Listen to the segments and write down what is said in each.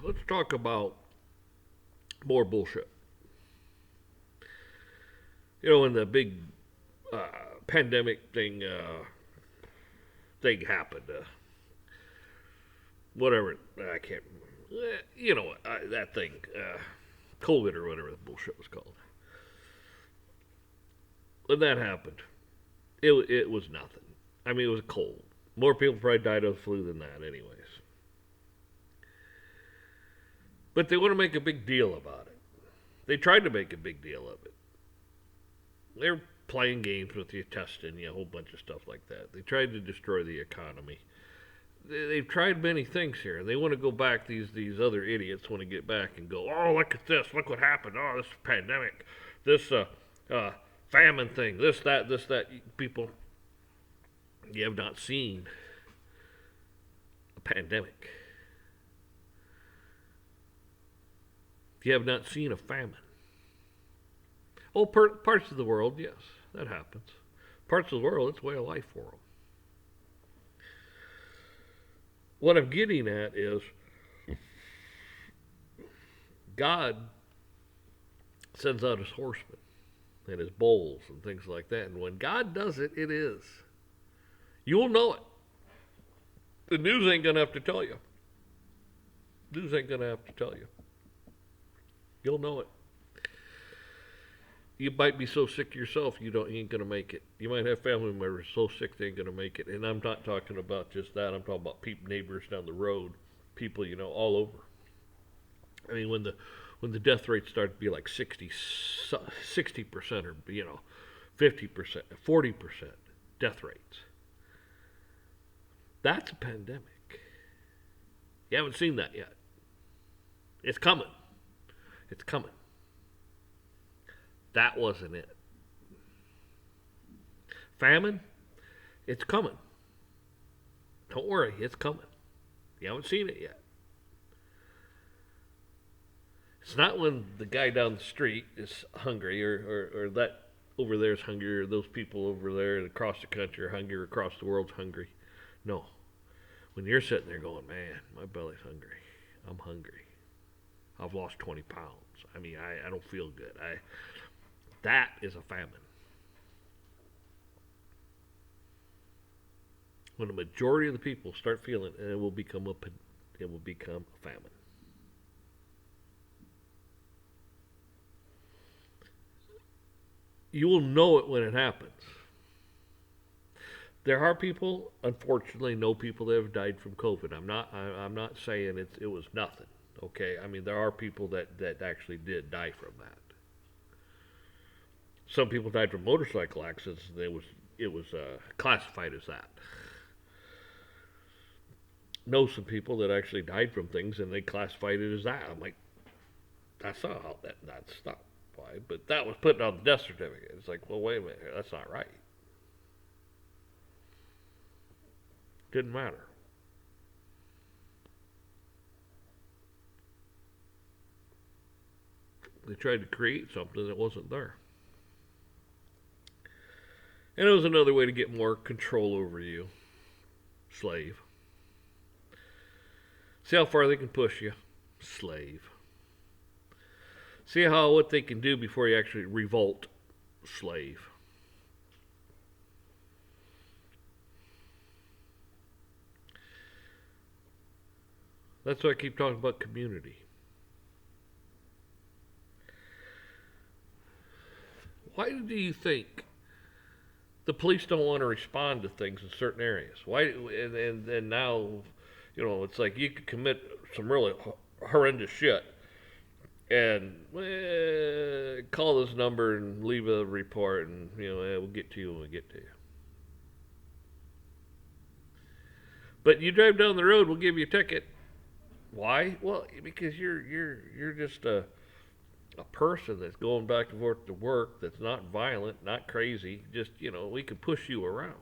let's talk about more bullshit. When the big uh, pandemic thing happened, whatever, I can't. That thing, COVID or whatever the bullshit was called. When that happened, it was nothing. I mean, it was a cold. More people probably died of the flu than that, anyways. But they want to make a big deal about it. They tried to make a big deal of it. They're playing games with you, testing you, a whole bunch of stuff like that. They tried to destroy the economy. They've tried many things here. They want to go back. These other idiots want to get back and go, oh, look at this. Look what happened. Oh, this pandemic. This famine thing. This, that. People, you have not seen a pandemic. You have not seen a famine. Oh, parts of the world, yes, that happens. Parts of the world, it's way of life for them. What I'm getting at is God sends out his horsemen and his bowls and things like that. And when God does it, it is. You'll know it. The news ain't going to have to tell you. News ain't going to have to tell you. You'll know it. You might be so sick yourself you ain't gonna make it. You might have family members so sick they ain't gonna make it. And I'm not talking about just that. I'm talking about people, neighbors down the road, people all over. I mean, when the death rate started to be like 60% or 50%, 40% death rates, that's a pandemic. You haven't seen that yet. It's coming. It's coming. That wasn't it. Famine, it's coming. Don't worry, it's coming. You haven't seen it yet. It's not when the guy down the street is hungry or that over there is hungry or those people over there across the country are hungry or across the world's hungry. No. When you're sitting there going, man, my belly's hungry. I'm hungry. I've lost 20 pounds. I mean, I don't feel good. That is a famine. When the majority of the people start feeling it, it will become a famine. You will know it when it happens. There are people, unfortunately, people that have died from COVID. I'm not saying it was nothing. Okay, I mean there are people that actually did die from that. Some people died from motorcycle accidents. And it was classified as that. Know some people that actually died from things, and they classified it as that. I'm like, that's not how that's not why. But that was put on the death certificate. It's like, well, wait a minute, that's not right. Didn't matter. They tried to create something that wasn't there. And it was another way to get more control over you. Slave. See how far they can push you. Slave. See what they can do before you actually revolt. Slave. That's why I keep talking about community. Why do you think the police don't want to respond to things in certain areas? Why? And now, it's like you could commit some really horrendous shit and call this number and leave a report, and we'll get to you when we get to you. But you drive down the road, we'll give you a ticket. Why? Well, because you're just a person that's going back and forth to work, that's not violent, not crazy. Just we can push you around.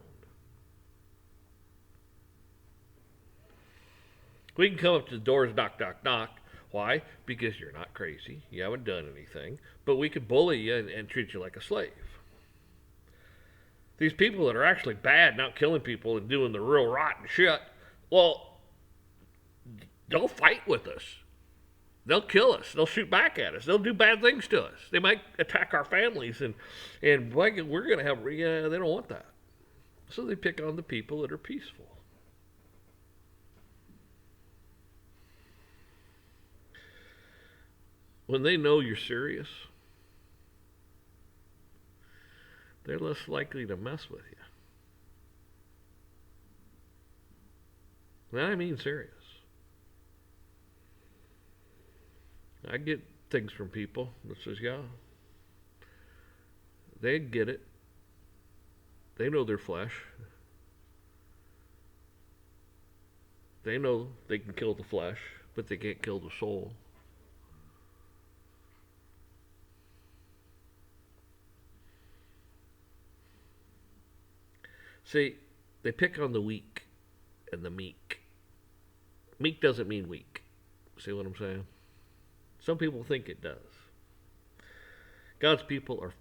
We can come up to the doors, knock, knock, knock. Why? Because you're not crazy. You haven't done anything. But we could bully you and treat you like a slave. These people that are actually bad, not killing people and doing the real rotten shit, well, don't fight with us. They'll kill us. They'll shoot back at us. They'll do bad things to us. They might attack our families, and like we're going to have. Yeah, they don't want that. So they pick on the people that are peaceful. When they know you're serious, they're less likely to mess with you. And I mean serious. I get things from people that says, yeah, they get it. They know their flesh. They know they can kill the flesh, but they can't kill the soul. See, they pick on the weak and the meek. Meek doesn't mean weak. See what I'm saying? Some people think it does. God's people are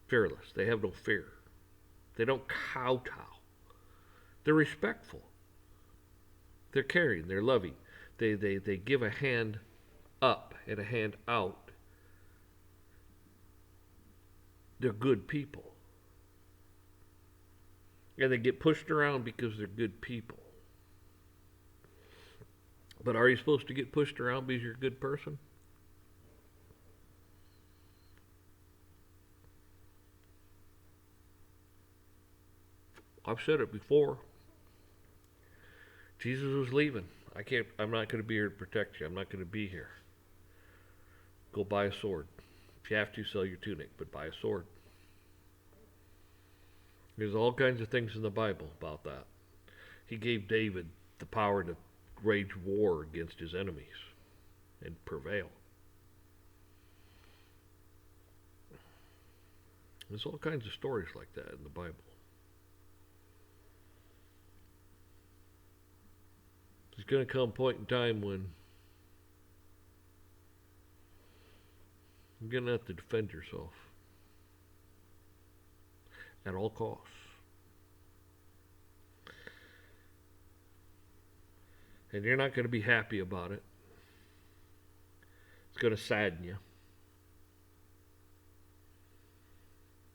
fearless. They have no fear. They don't kowtow. They're respectful. They're caring. They're loving. They give a hand up and a hand out. They're good people. And they get pushed around because they're good people. But are you supposed to get pushed around because you're a good person? I've said it before. Jesus was leaving. I'm not going to be here to protect you. I'm not going to be here. Go buy a sword. If you have to, sell your tunic, but buy a sword. There's all kinds of things in the Bible about that. He gave David the power to wage war against his enemies and prevail. There's all kinds of stories like that in the Bible. There's going to come a point in time when you're going to have to defend yourself at all costs. And you're not going to be happy about it. It's going to sadden you.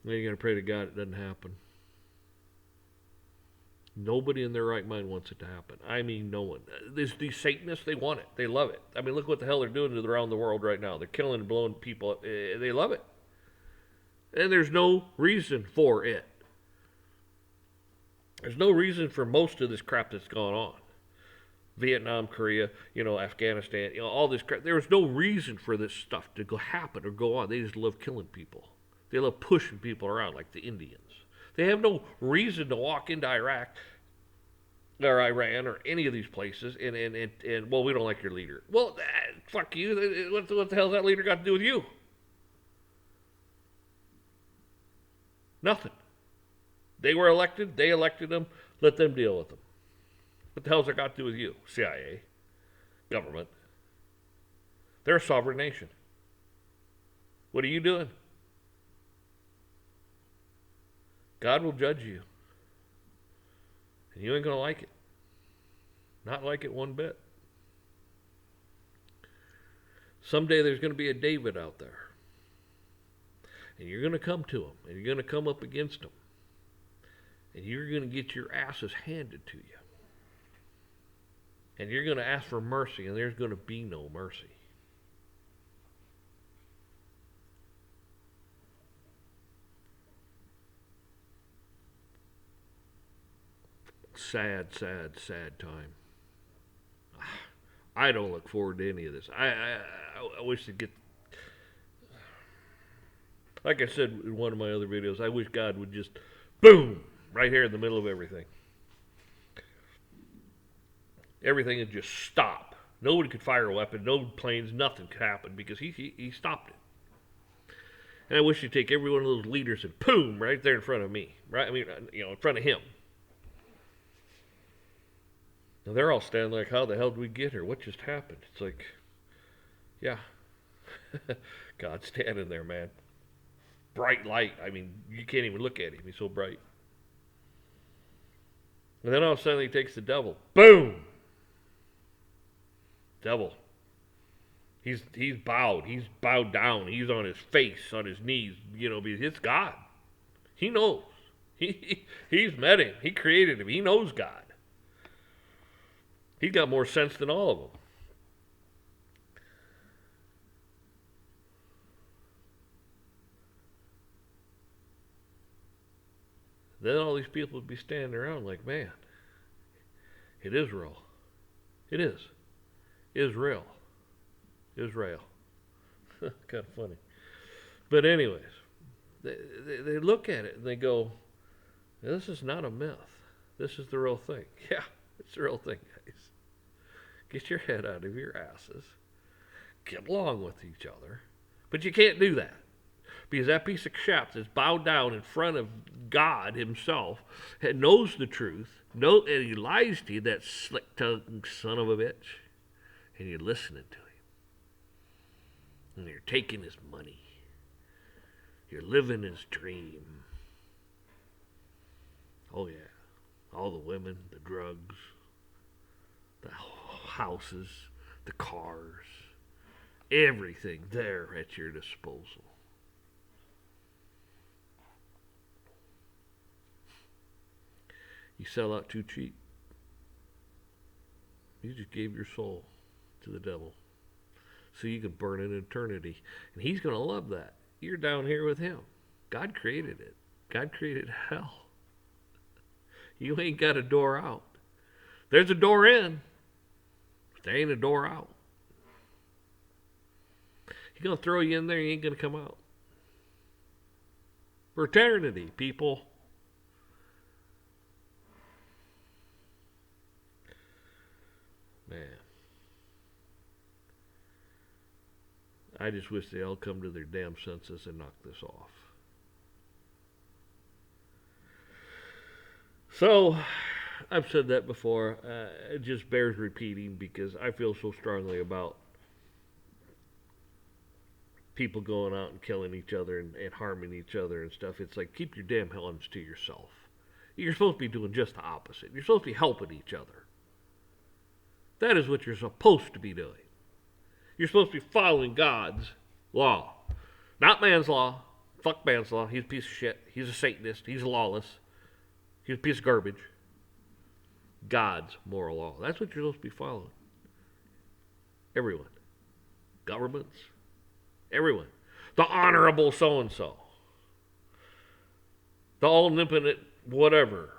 Then you're going to pray to God it doesn't happen. Nobody in their right mind wants it to happen. I mean, no one. These Satanists, they want it. They love it. I mean, look what the hell they're doing around the world right now. They're killing and blowing people up. They love it. And there's no reason for it. There's no reason for most of this crap that's gone on. Vietnam, Korea, Afghanistan, all this crap. There was no reason for this stuff to go happen or go on. They just love killing people. They love pushing people around like the Indians. They have no reason to walk into Iraq or Iran or any of these places and well, we don't like your leader. Well, fuck you. What the hell's that leader got to do with you? Nothing. They were elected. They elected them. Let them deal with them. What the hell's that got to do with you? CIA, government. They're a sovereign nation. What are you doing? God will judge you. And you ain't going to like it. Not like it one bit. Someday there's going to be a David out there. And you're going to come to him. And you're going to come up against him. And you're going to get your asses handed to you. And you're going to ask for mercy. And there's going to be no mercy. Sad, sad, sad time. I don't look forward to any of this. I wish to get, like I said in one of my other videos, I wish God would just, boom, right here in the middle of everything. Everything would just stop. Nobody could fire a weapon, no planes, nothing could happen because he stopped it. And I wish he'd take every one of those leaders and boom, right there in front of me. Right? I mean, in front of him. Now they're all standing like, how the hell did we get here? What just happened? It's like, yeah. God's standing there, man. Bright light. I mean, you can't even look at him. He's so bright. And then all of a sudden he takes the devil. Boom! Devil. He's bowed. He's bowed down. He's on his face, on his knees. Because it's God. He knows. He's met him. He created him. He knows God. He's got more sense than all of them. Then all these people would be standing around like, man, it is real. It is. Israel. Israel. Kind of funny. But anyways, they look at it and they go, this is not a myth. This is the real thing. Yeah, it's the real thing, guys. Get your head out of your asses. Get along with each other. But you can't do that. Because that piece of crap is bowed down in front of God himself and knows the truth, and he lies to you, that slick-tongued son of a bitch, and you're listening to him. And you're taking his money. You're living his dream. Oh, yeah. All the women, the drugs, the houses, the cars, everything there at your disposal. You sell out too cheap. You just gave your soul to the devil so you can burn in eternity. And he's going to love that. You're down here with him. God created it. God created hell. You ain't got a door out. There's a door in, but there ain't a door out. He's going to throw you in there, you ain't going to come out. For eternity, people. Man. I just wish they all come to their damn senses and knock this off. So, I've said that before. It just bears repeating because I feel so strongly about people going out and killing each other and harming each other and stuff. It's like, keep your damn hands to yourself. You're supposed to be doing just the opposite. You're supposed to be helping each other. That is what you're supposed to be doing. You're supposed to be following God's law. Not man's law. Fuck man's law. He's a piece of shit. He's a Satanist. He's lawless. He's a piece of garbage. God's moral law. That's what you're supposed to be following. Everyone. Governments. Everyone. The honorable so-and-so. The omnipotent whatever.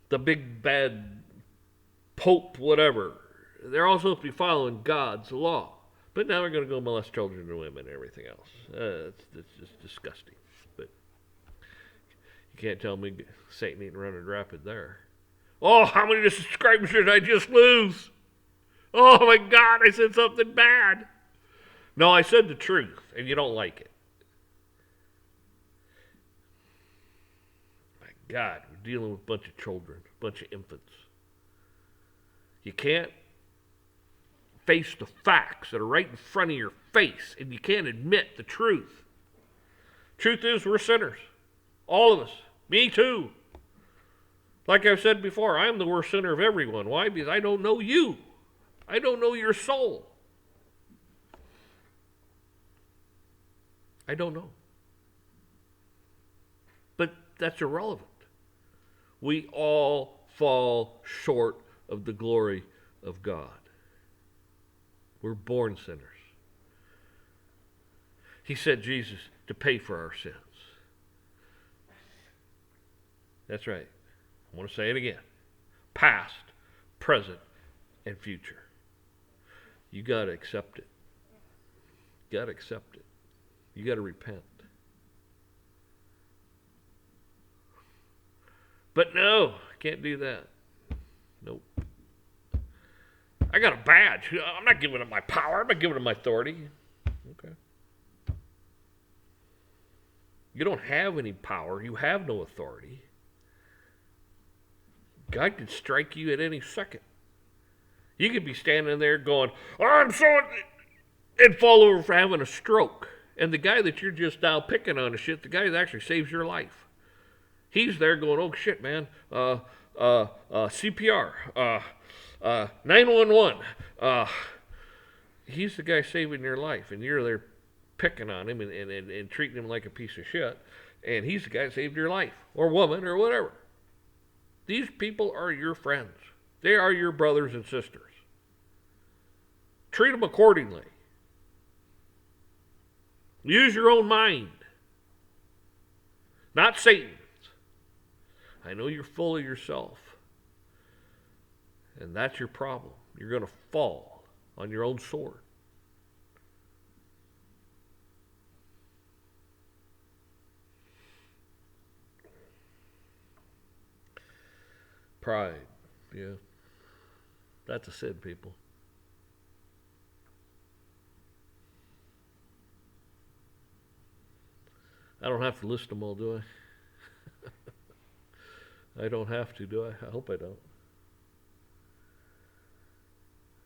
The big bad Pope whatever. They're all supposed to be following God's law. But now we're going to go molest children and women and everything else. It's just disgusting. But you can't tell me Satan ain't running rapid there. Oh, how many subscribers did I just lose? Oh my God, I said something bad. No, I said the truth, and you don't like it. My God, we're dealing with a bunch of children, a bunch of infants. You can't face the facts that are right in front of your face, and you can't admit the truth. Truth is, we're sinners. All of us. Me too. Like I've said before, I'm the worst sinner of everyone. Why? Because I don't know you. I don't know your soul. I don't know. But that's irrelevant. We all fall short of the glory of God. We're born sinners. He sent Jesus to pay for our sins. That's right. I want to say it again. Past, present, and future. You got to accept it. You got to accept it. You got to repent. But no, I can't do that. Nope. I got a badge. I'm not giving up my power. I'm not giving up my authority. Okay. You don't have any power. You have no authority. God could strike you at any second. You could be standing there going, I'm so... and fall over for having a stroke. And the guy that you're just now picking on and shit, the guy that actually saves your life. He's there going, oh shit, man. CPR. 911. he's the guy saving your life, and you're there picking on him and treating him like a piece of shit, and he's the guy that saved your life, or woman, or whatever. These people are your friends. They are your brothers and sisters. Treat them accordingly. Use your own mind, not Satan's. I know you're full of yourself, and that's your problem. You're going to fall on your own sword. Pride, yeah. That's a sin, people. I don't have to list them all, do I? I don't have to, do I? I hope I don't.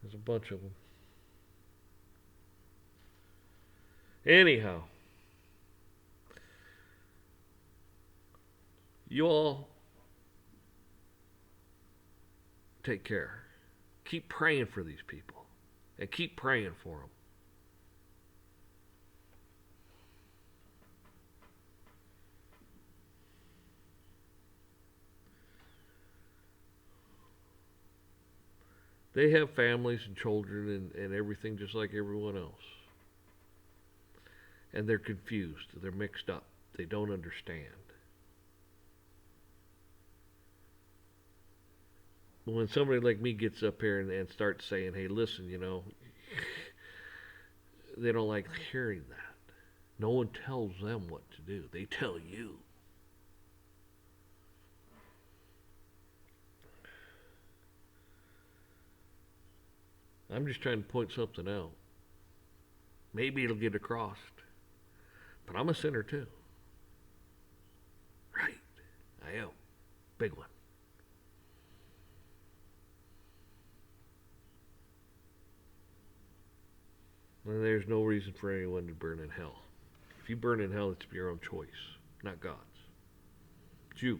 There's a bunch of them. Anyhow, you all take care. Keep praying for these people, and keep praying for them. They have families and children and everything just like everyone else. And they're confused. They're mixed up. They don't understand. When somebody like me gets up here and starts saying, hey, listen, they don't like hearing that. No one tells them what to do. They tell you. I'm just trying to point something out. Maybe it'll get across. But I'm a sinner too. Right. I am. Big one. And there's no reason for anyone to burn in hell. If you burn in hell, it's your own choice, not God's. It's you.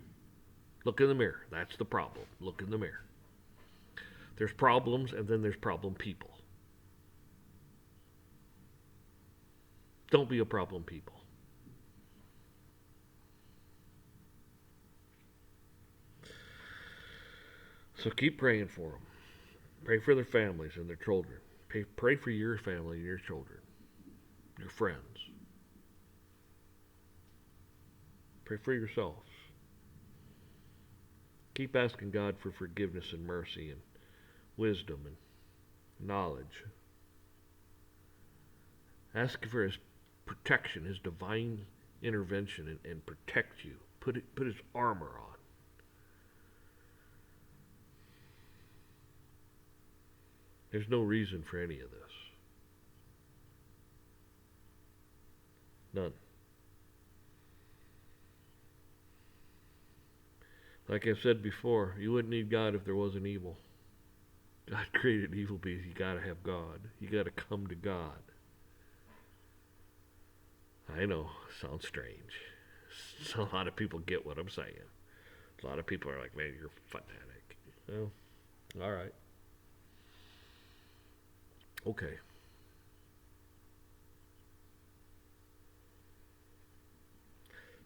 Look in the mirror. That's the problem. Look in the mirror. There's problems, and then there's problem people. Don't be a problem people. So keep praying for them. Pray for their families and their children. Pray for your family and your children, your friends. Pray for yourselves. Keep asking God for forgiveness and mercy and wisdom and knowledge. Ask for His protection, His divine intervention, and protect you. Put His armor on. There's no reason for any of this. None. Like I've said before, you wouldn't need God if there wasn't evil. God created evil because you gotta have God. You gotta come to God. I know, sounds strange. So a lot of people get what I'm saying. A lot of people are like, man, you're a fanatic. Well, alright. Okay.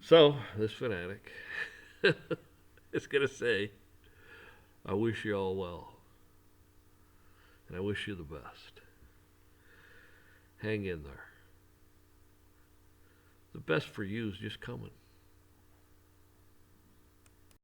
So, this fanatic is going to say, I wish you all well. And I wish you the best. Hang in there. The best for you is just coming.